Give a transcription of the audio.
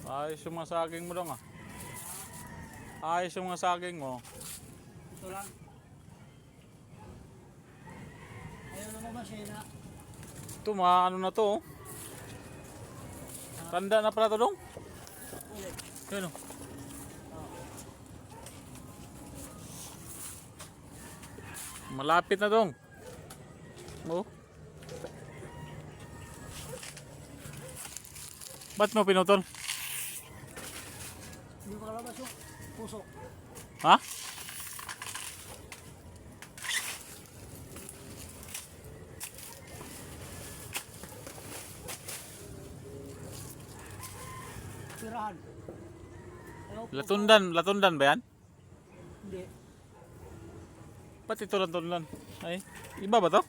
Ayos yung mga saging mo dong ah. Ayos yung mga saging mo. Ito lang. Ayaw na mamasina. Ito mga ano na to oh. Tanda na pala to dong. Ulit. Yun oh. Malapit na dong. Oh. Ba't mo pinutol? Hindi ko kalabas yung puso. Ha? Tirahan. Ayaw po. Latundan ba yan? Hindi. Ba't ito latundan? Ay, iba ba to?